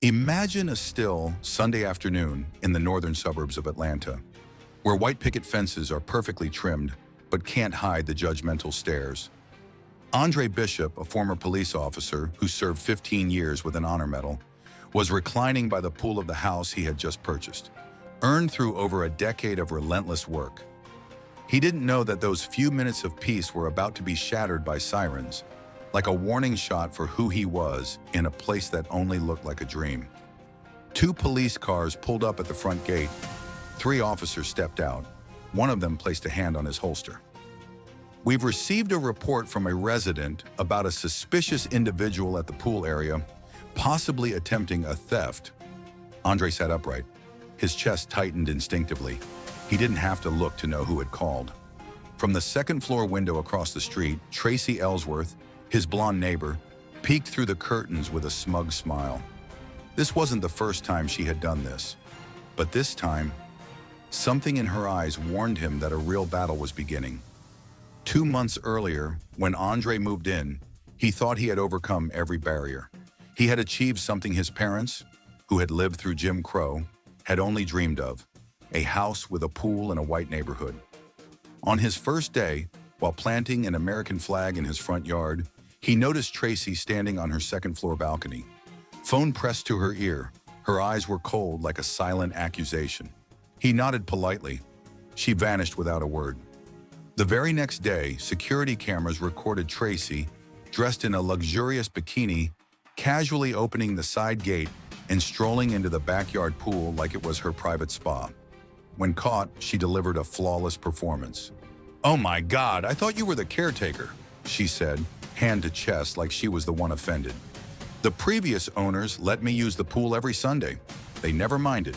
Imagine a still Sunday afternoon in the northern suburbs of Atlanta, where white picket fences are perfectly trimmed but can't hide the judgmental stares. Andre Bishop, a former police officer who served 15 years with an honor medal, was reclining by the pool of the house he had just purchased, earned through over a decade of relentless work. He didn't know that those few minutes of peace were about to be shattered by sirens, like a warning shot for who he was in a place that only looked like a dream. Two police cars pulled up at the front gate. Three officers stepped out. One of them placed a hand on his holster. "We've received a report from a resident about a suspicious individual at the pool area, possibly attempting a theft." Andre sat upright. His chest tightened instinctively. He didn't have to look to know who had called. From the second-floor window across the street, Tracy Ellsworth, his blonde neighbor, peeked through the curtains with a smug smile. This wasn't the first time she had done this, but this time, something in her eyes warned him that a real battle was beginning. 2 months earlier, when Andre moved in, he thought he had overcome every barrier. He had achieved something his parents, who had lived through Jim Crow, had only dreamed of: a house with a pool in a white neighborhood. On his first day, while planting an American flag in his front yard, he noticed Tracy standing on her second-floor balcony. Phone pressed to her ear, her eyes were cold like a silent accusation. He nodded politely. She vanished without a word. The very next day, security cameras recorded Tracy, dressed in a luxurious bikini, casually opening the side gate and strolling into the backyard pool like it was her private spa. When caught, she delivered a flawless performance. "Oh my God, I thought you were the caretaker," she said, hand to chest like she was the one offended. "The previous owners let me use the pool every Sunday. They never minded."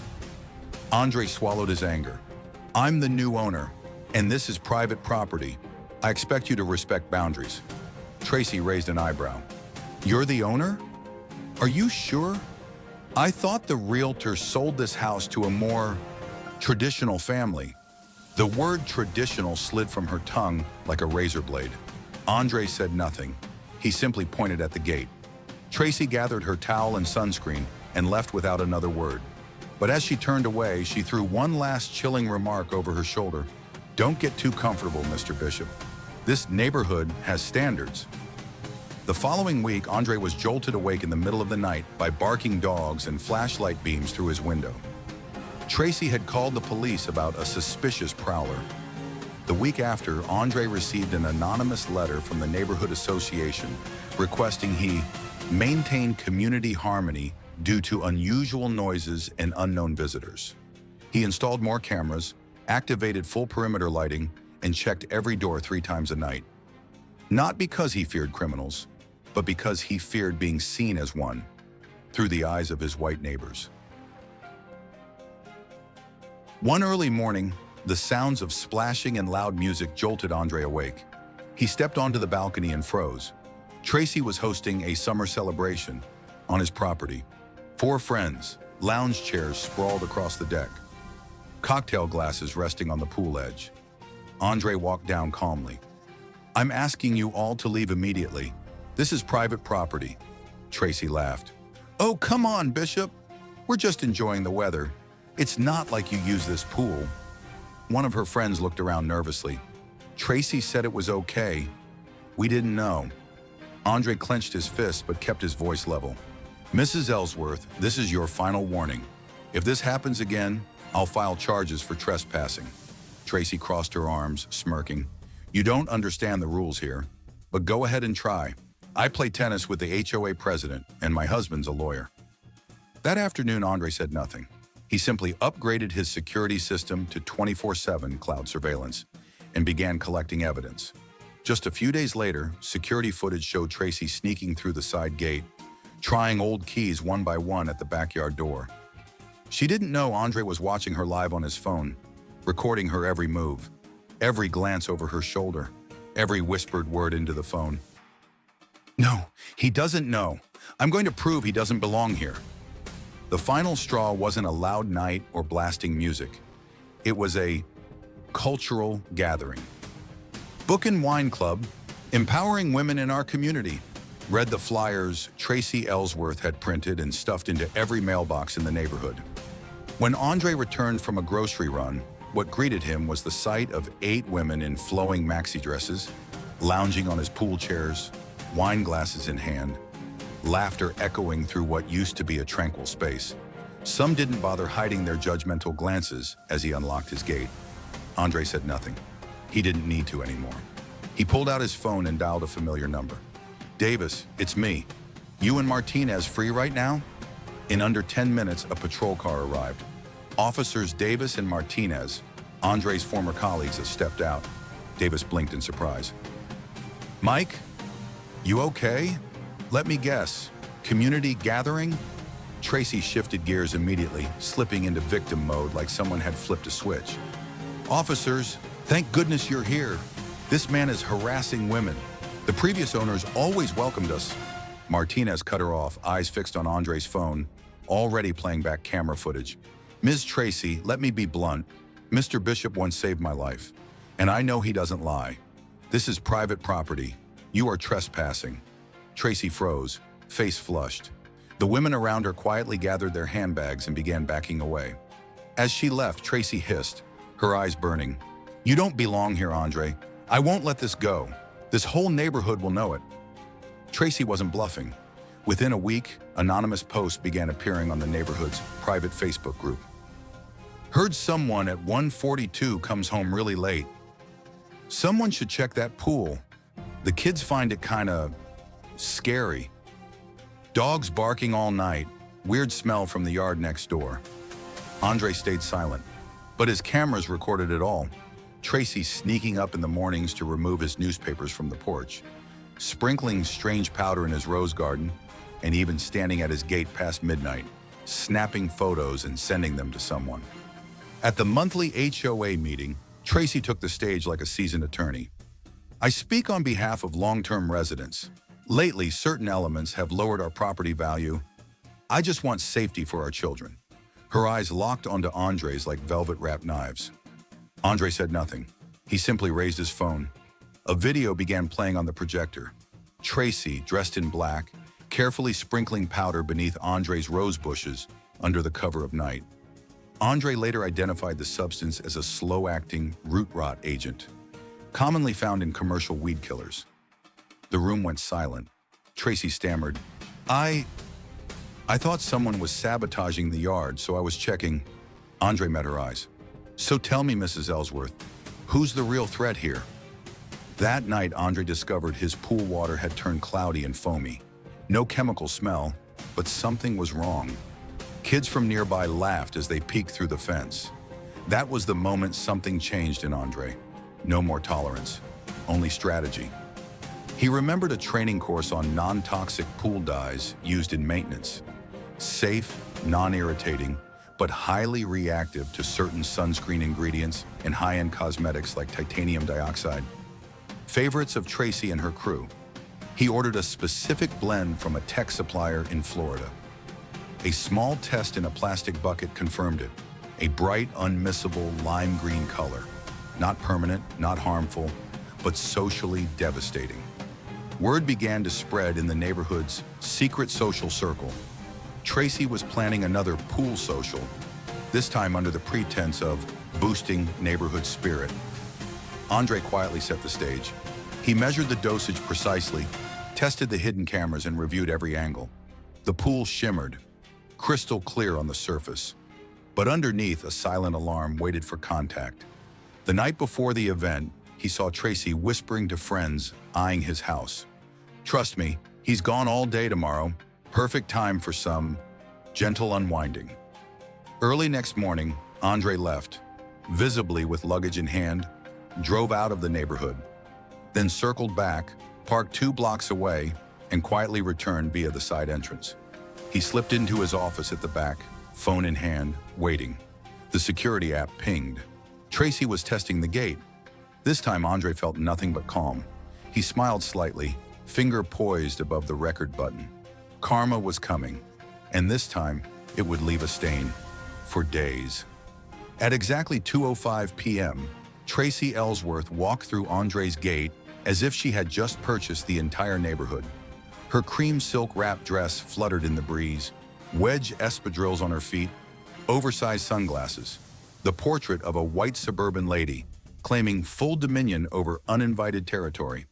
Andre swallowed his anger. "I'm the new owner, and this is private property. I expect you to respect boundaries." Tracy raised an eyebrow. "You're the owner? Are you sure? I thought the realtor sold this house to a more traditional family." The word traditional slid from her tongue like a razor blade. Andre said nothing. He simply pointed at the gate. Tracy gathered her towel and sunscreen and left without another word. But as she turned away, she threw one last chilling remark over her shoulder. "Don't get too comfortable, Mr. Bishop. This neighborhood has standards." The following week, Andre was jolted awake in the middle of the night by barking dogs and flashlight beams through his window. Tracy had called the police about a suspicious prowler. The week after, Andre received an anonymous letter from the neighborhood association requesting he maintain community harmony due to unusual noises and unknown visitors. He installed more cameras, activated full perimeter lighting, and checked every door 3 times a night. Not because he feared criminals, but because he feared being seen as one through the eyes of his white neighbors. One early morning, the sounds of splashing and loud music jolted Andre awake. He stepped onto the balcony and froze. Tracy was hosting a summer celebration on his property. 4 friends, lounge chairs sprawled across the deck, cocktail glasses resting on the pool edge. Andre walked down calmly. "I'm asking you all to leave immediately. This is private property." Tracy laughed. "Oh, come on, Bishop. We're just enjoying the weather. It's not like you use this pool." One of her friends looked around nervously. "Tracy said it was okay. We didn't know." Andre clenched his fist but kept his voice level. "Mrs. Ellsworth, this is your final warning. If this happens again, I'll file charges for trespassing." Tracy crossed her arms, smirking. "You don't understand the rules here, but go ahead and try. I play tennis with the HOA president, and my husband's a lawyer." That afternoon, Andre said nothing. He simply upgraded his security system to 24/7 cloud surveillance and began collecting evidence. Just a few days later, security footage showed Tracy sneaking through the side gate, trying old keys one by one at the backyard door. She didn't know Andre was watching her live on his phone, recording her every move, every glance over her shoulder, every whispered word into the phone. "No, he doesn't know. I'm going to prove he doesn't belong here." The final straw wasn't a loud night or blasting music. It was a cultural gathering. Book and Wine Club, empowering women in our community. read the flyers Tracy Ellsworth had printed and stuffed into every mailbox in the neighborhood. When Andre returned from a grocery run, what greeted him was the sight of 8 women in flowing maxi dresses, lounging on his pool chairs, wine glasses in hand, laughter echoing through what used to be a tranquil space. Some didn't bother hiding their judgmental glances as he unlocked his gate. Andre said nothing. He didn't need to anymore. He pulled out his phone and dialed a familiar number. "Davis, it's me. You and Martinez free right now?" In under 10 minutes, a patrol car arrived. Officers Davis and Martinez, Andre's former colleagues, had stepped out. Davis blinked in surprise. "Mike, you okay? Let me guess. Community gathering?" Tracy shifted gears immediately, slipping into victim mode like someone had flipped a switch. "Officers, thank goodness you're here. This man is harassing women. The previous owners always welcomed us." Martinez cut her off, eyes fixed on Andre's phone, already playing back camera footage. "Ms. Tracy, let me be blunt. Mr. Bishop once saved my life, and I know he doesn't lie. This is private property. You are trespassing." Tracy froze, face flushed. The women around her quietly gathered their handbags and began backing away. As she left, Tracy hissed, her eyes burning. "You don't belong here, Andre. I won't let this go. This whole neighborhood will know it." Tracy wasn't bluffing. Within a week, anonymous posts began appearing on the neighborhood's private Facebook group. "Heard someone at 142 comes home really late. Someone should check that pool. The kids find it kinda scary. Dogs barking all night, weird smell from the yard next door." Andre stayed silent, but his cameras recorded it all. Tracy sneaking up in the mornings to remove his newspapers from the porch, sprinkling strange powder in his rose garden, and even standing at his gate past midnight, snapping photos and sending them to someone. At the monthly HOA meeting, Tracy took the stage like a seasoned attorney. "I speak on behalf of long-term residents. Lately, certain elements have lowered our property value. I just want safety for our children." Her eyes locked onto Andre's like velvet-wrapped knives. Andre said nothing. He simply raised his phone. A video began playing on the projector. Tracy, dressed in black, carefully sprinkling powder beneath Andre's rose bushes under the cover of night. Andre later identified the substance as a slow-acting root rot agent, commonly found in commercial weed killers. The room went silent. Tracy stammered, I thought someone was sabotaging the yard, so I was checking." Andre met her eyes. "So tell me, Mrs. Ellsworth, who's the real threat here?" That night, Andre discovered his pool water had turned cloudy and foamy. No chemical smell, but something was wrong. Kids from nearby laughed as they peeked through the fence. That was the moment something changed in Andre. No more tolerance, only strategy. He remembered a training course on non-toxic pool dyes used in maintenance. Safe, non-irritating, but highly reactive to certain sunscreen ingredients and high-end cosmetics like titanium dioxide. Favorites of Tracy and her crew. He ordered a specific blend from a tech supplier in Florida. A small test in a plastic bucket confirmed it. A bright, unmissable lime green color. Not permanent, not harmful, but socially devastating. Word began to spread in the neighborhood's secret social circle. Tracy was planning another pool social, this time under the pretense of boosting neighborhood spirit. Andre quietly set the stage. He measured the dosage precisely, tested the hidden cameras, and reviewed every angle. The pool shimmered, crystal clear on the surface, but underneath, a silent alarm waited for contact. The night before the event, he saw Tracy whispering to friends, eyeing his house. "Trust me, he's gone all day tomorrow. Perfect time for some gentle unwinding." Early next morning, Andre left, visibly with luggage in hand, drove out of the neighborhood, then circled back, parked 2 blocks away, and quietly returned via the side entrance. He slipped into his office at the back, phone in hand, waiting. The security app pinged. Tracy was testing the gate. This time, Andre felt nothing but calm. He smiled slightly, finger poised above the record button. Karma was coming, and this time, it would leave a stain. For days. At exactly 2:05 p.m., Tracy Ellsworth walked through Andre's gate as if she had just purchased the entire neighborhood. Her cream silk wrap dress fluttered in the breeze, wedge espadrilles on her feet, oversized sunglasses, the portrait of a white suburban lady, claiming full dominion over uninvited territory.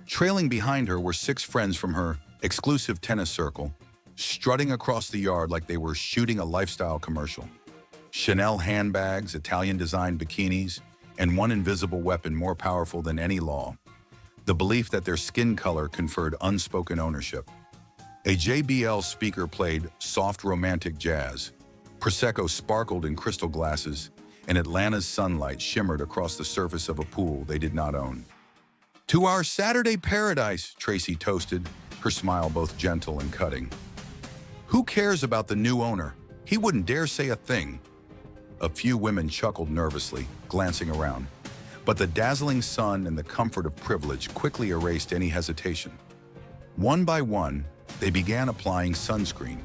Trailing behind her were 6 friends from her exclusive tennis circle, strutting across the yard like they were shooting a lifestyle commercial. Chanel handbags, Italian-designed bikinis, and one invisible weapon more powerful than any law: the belief that their skin color conferred unspoken ownership. A JBL speaker played soft romantic jazz. Prosecco sparkled in crystal glasses, and Atlanta's sunlight shimmered across the surface of a pool they did not own. "To our Saturday paradise," Tracy toasted, her smile both gentle and cutting. "Who cares about the new owner? He wouldn't dare say a thing." A few women chuckled nervously, glancing around. But the dazzling sun and the comfort of privilege quickly erased any hesitation. One by one, they began applying sunscreen,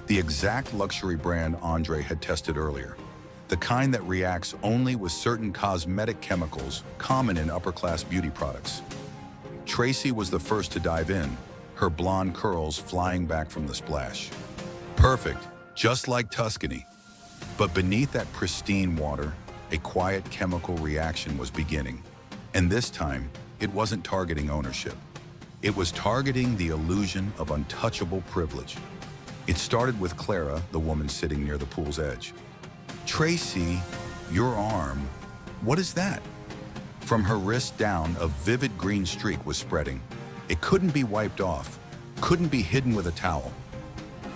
the exact luxury brand Andre had tested earlier, the kind that reacts only with certain cosmetic chemicals common in upper-class beauty products. Tracy was the first to dive in, her blonde curls flying back from the splash. Perfect, just like Tuscany. But beneath that pristine water, a quiet chemical reaction was beginning. And this time, it wasn't targeting ownership. It was targeting the illusion of untouchable privilege. It started with Clara, the woman sitting near the pool's edge. "Tracy, your arm, what is that?" From her wrist down, a vivid green streak was spreading. It couldn't be wiped off, couldn't be hidden with a towel.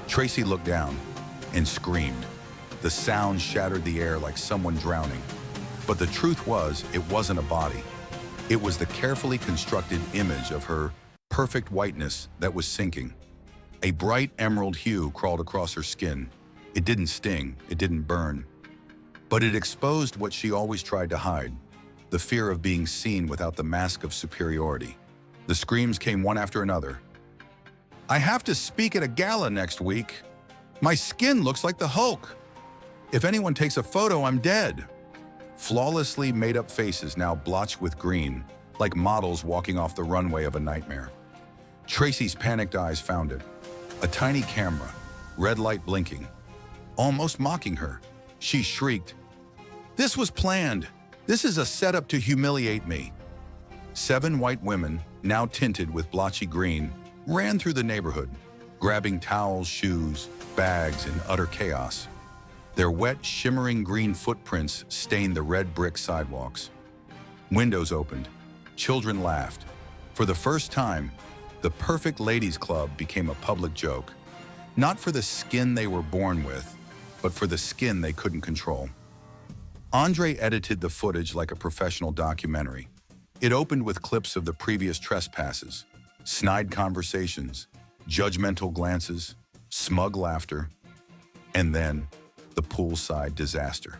Tracy looked down and screamed. The sound shattered the air like someone drowning. But the truth was, it wasn't a body. It was the carefully constructed image of her perfect whiteness that was sinking. A bright emerald hue crawled across her skin. It didn't sting, it didn't burn. But it exposed what she always tried to hide: the fear of being seen without the mask of superiority. The screams came one after another. "I have to speak at a gala next week. My skin looks like the Hulk. If anyone takes a photo, I'm dead." Flawlessly made-up faces now blotched with green, like models walking off the runway of a nightmare. Tracy's panicked eyes found it. A tiny camera, red light blinking, almost mocking her. She shrieked, "This was planned. This is a setup to humiliate me." 7 white women, now tinted with blotchy green, ran through the neighborhood, grabbing towels, shoes, bags in utter chaos. Their wet, shimmering green footprints stained the red brick sidewalks. Windows opened. Children laughed. For the first time, the perfect ladies' club became a public joke. Not for the skin they were born with, but for the skin they couldn't control. Andre edited the footage like a professional documentary. It opened with clips of the previous trespasses, snide conversations, judgmental glances, smug laughter, and then the poolside disaster.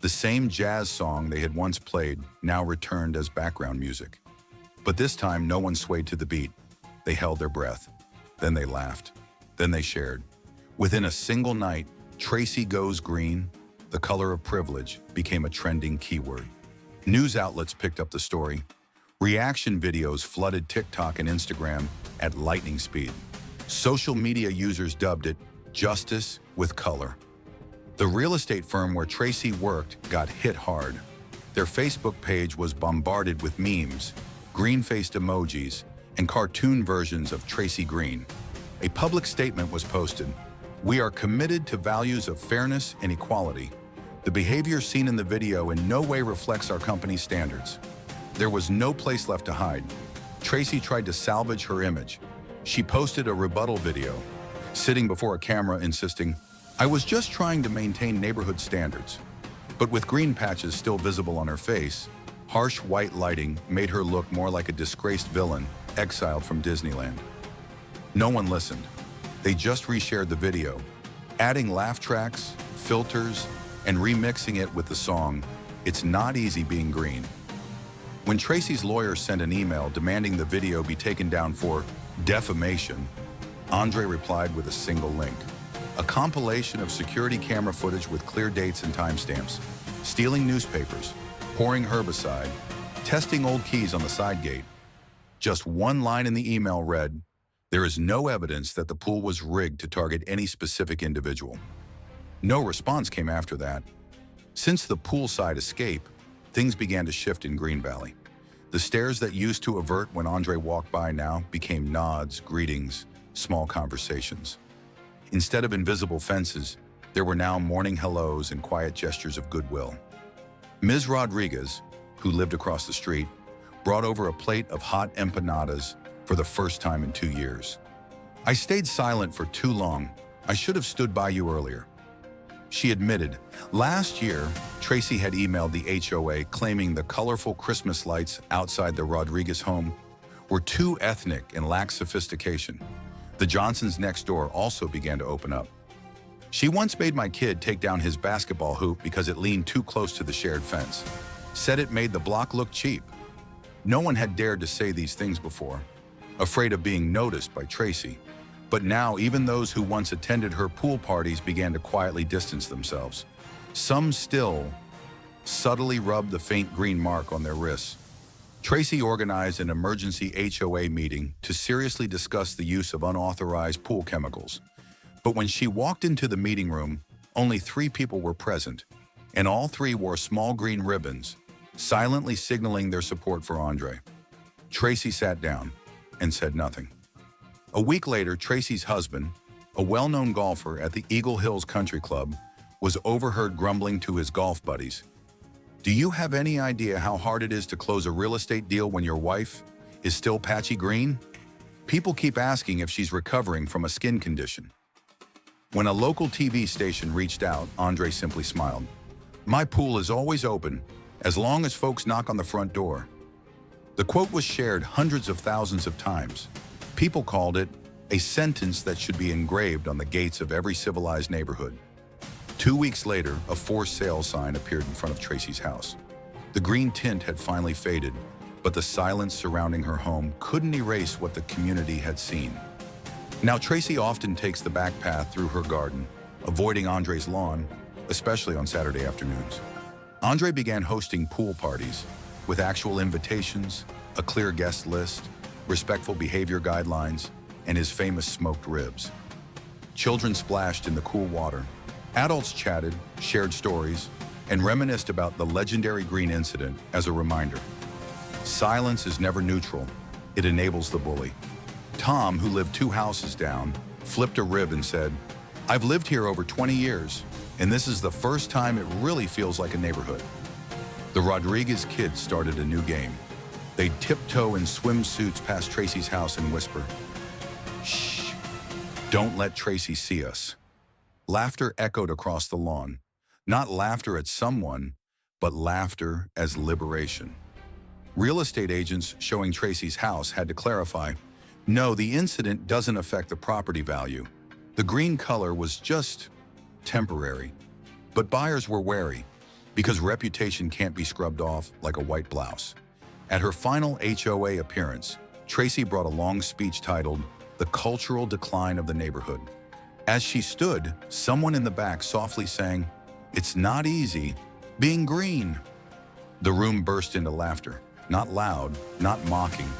The same jazz song they had once played now returned as background music. But this time, no one swayed to the beat. They held their breath. Then they laughed. Then they shared. Within a single night, Tracy Goes Green, the color of privilege, became a trending keyword. News outlets picked up the story. Reaction videos flooded TikTok and Instagram at lightning speed. Social media users dubbed it "Justice with Color." The real estate firm where Tracy worked got hit hard. Their Facebook page was bombarded with memes, green-faced emojis, and cartoon versions of Tracy Green. A public statement was posted. "We are committed to values of fairness and equality. The behavior seen in the video in no way reflects our company's standards." There was no place left to hide. Tracy tried to salvage her image. She posted a rebuttal video, sitting before a camera insisting, "I was just trying to maintain neighborhood standards." But with green patches still visible on her face, harsh white lighting made her look more like a disgraced villain exiled from Disneyland. No one listened. They just reshared the video, adding laugh tracks, filters, and remixing it with the song, "It's Not Easy Being Green." When Tracy's lawyer sent an email demanding the video be taken down for defamation, Andre replied with a single link: a compilation of security camera footage with clear dates and timestamps, stealing newspapers, pouring herbicide, testing old keys on the side gate. Just one line in the email read, There is no evidence that the pool was rigged to target any specific individual. No response came after that. Since the poolside escape, things began to shift in Green Valley. The stares that used to avert when Andre walked by now became nods, greetings, small conversations. Instead of invisible fences, there were now morning hellos and quiet gestures of goodwill. Ms. Rodriguez, who lived across the street, brought over a plate of hot empanadas for the first time in 2 years. "I stayed silent for too long. I should have stood by you earlier," she admitted. Last year, Tracy had emailed the HOA claiming the colorful Christmas lights outside the Rodriguez home were too ethnic and lacked sophistication. The Johnsons next door also began to open up. "She once made my kid take down his basketball hoop because it leaned too close to the shared fence. Said it made the block look cheap." No one had dared to say these things before, afraid of being noticed by Tracy. But now even those who once attended her pool parties began to quietly distance themselves. Some still subtly rubbed the faint green mark on their wrists. Tracy organized an emergency HOA meeting to seriously discuss the use of unauthorized pool chemicals. But when she walked into the meeting room, only 3 people were present, and all 3 wore small green ribbons, silently signaling their support for Andre. Tracy sat down and said nothing. A week later, Tracy's husband, a well-known golfer at the Eagle Hills Country Club, was overheard grumbling to his golf buddies. "Do you have any idea how hard it is to close a real estate deal when your wife is still patchy green? People keep asking if she's recovering from a skin condition." When a local TV station reached out, Andre simply smiled. "My pool is always open, as long as folks knock on the front door." The quote was shared hundreds of thousands of times. People called it a sentence that should be engraved on the gates of every civilized neighborhood. 2 weeks later, a for sale sign appeared in front of Tracy's house. The green tint had finally faded, but the silence surrounding her home couldn't erase what the community had seen. Now, Tracy often takes the back path through her garden, avoiding Andre's lawn, especially on Saturday afternoons. Andre began hosting pool parties with actual invitations, a clear guest list, respectful behavior guidelines, and his famous smoked ribs. Children splashed in the cool water. Adults chatted, shared stories, and reminisced about the legendary green incident as a reminder. Silence is never neutral. It enables the bully. Tom, who lived 2 houses down, flipped a rib and said, "I've lived here over 20 years, and this is the first time it really feels like a neighborhood." The Rodriguez kids started a new game. They'd tiptoe in swimsuits past Tracy's house and whisper, "Shh, don't let Tracy see us." Laughter echoed across the lawn. Not laughter at someone, but laughter as liberation. Real estate agents showing Tracy's house had to clarify, "No, the incident doesn't affect the property value. The green color was just temporary." But buyers were wary, because reputation can't be scrubbed off like a white blouse. At her final HOA appearance, Tracy brought a long speech titled, "The Cultural Decline of the Neighborhood." As she stood, someone in the back softly sang, "It's not easy being green." The room burst into laughter, not loud, not mocking,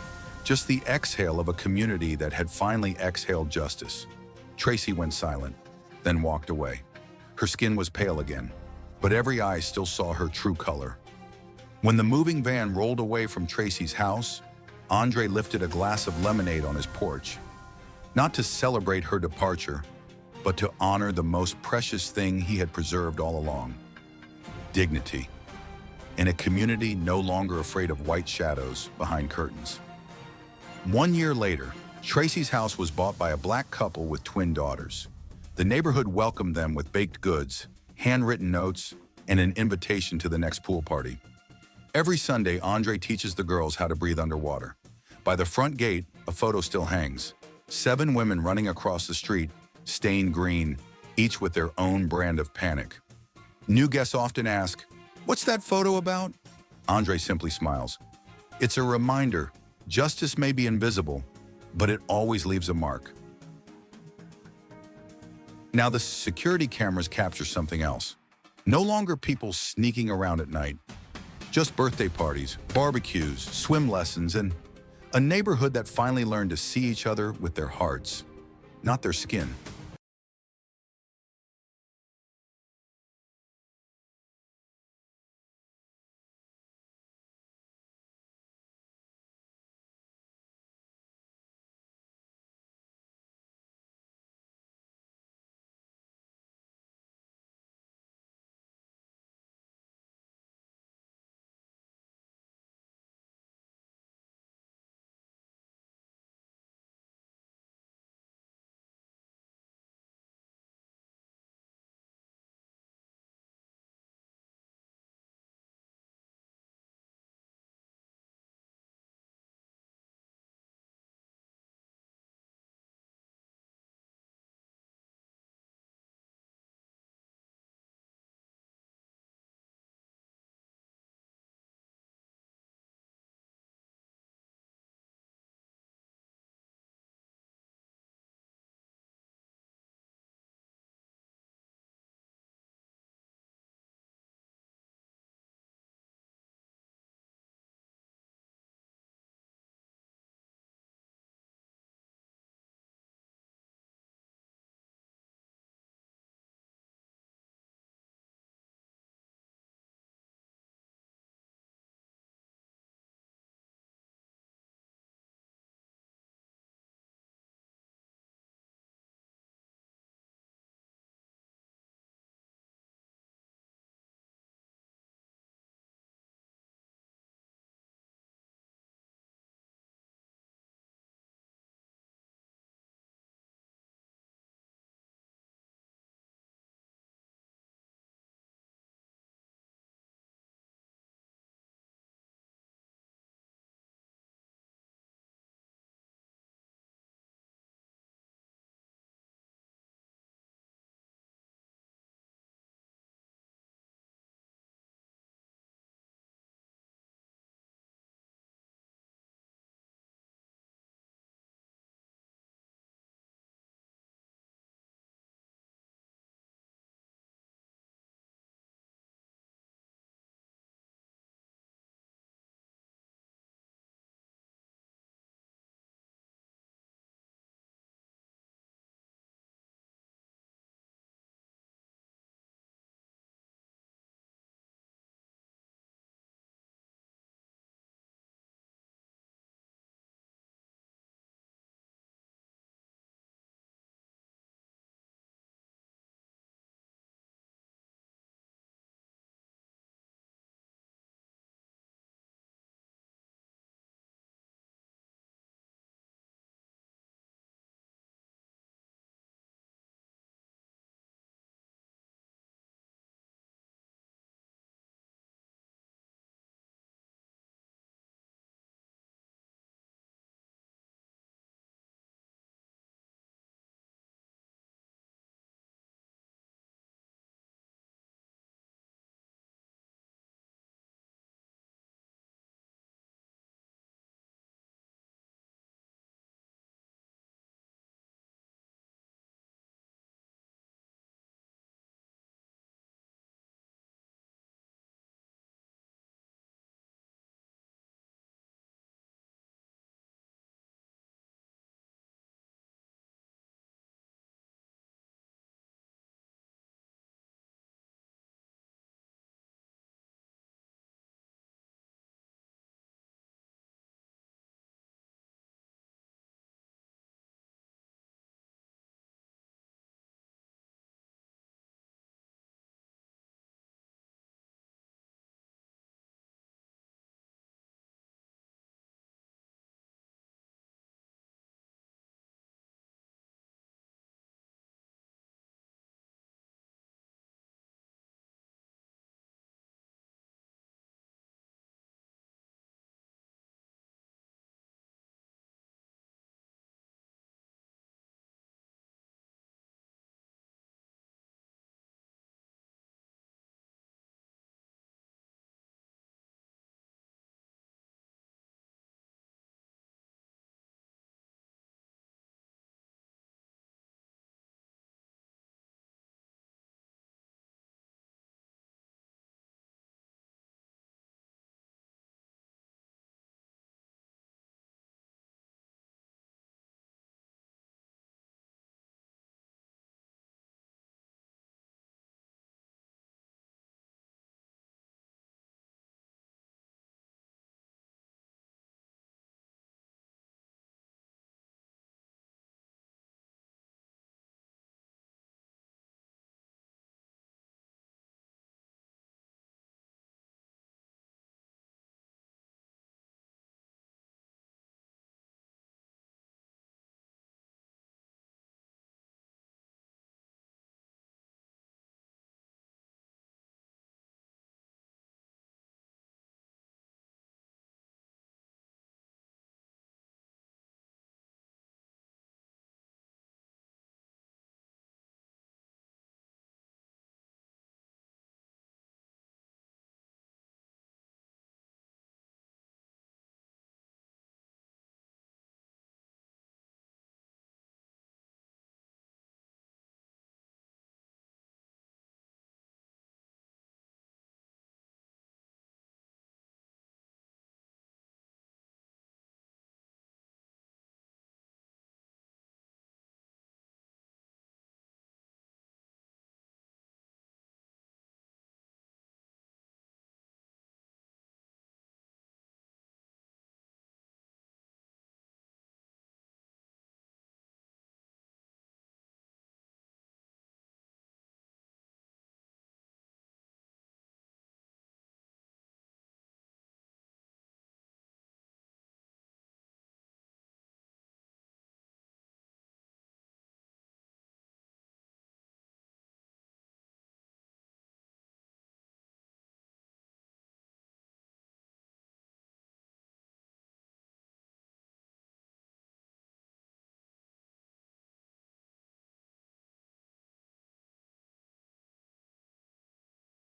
just the exhale of a community that had finally exhaled justice. Tracy went silent, then walked away. Her skin was pale again, but every eye still saw her true color. When the moving van rolled away from Tracy's house, Andre lifted a glass of lemonade on his porch, not to celebrate her departure, but to honor the most precious thing he had preserved all along: dignity, in a community no longer afraid of white shadows behind curtains. 1 year later, Tracy's house was bought by a black couple with twin daughters. The neighborhood welcomed them with baked goods, handwritten notes, and an invitation to the next pool party. Every Sunday, Andre teaches the girls how to breathe underwater. By the front gate, a photo still hangs. 7 women running across the street, stained green, each with their own brand of panic. New guests often ask, "What's that photo about?" Andre simply smiles. "It's a reminder. Justice may be invisible, but it always leaves a mark." Now the security cameras capture something else. No longer people sneaking around at night. Just birthday parties, barbecues, swim lessons, and A neighborhood that finally learned to see each other with their hearts, not their skin.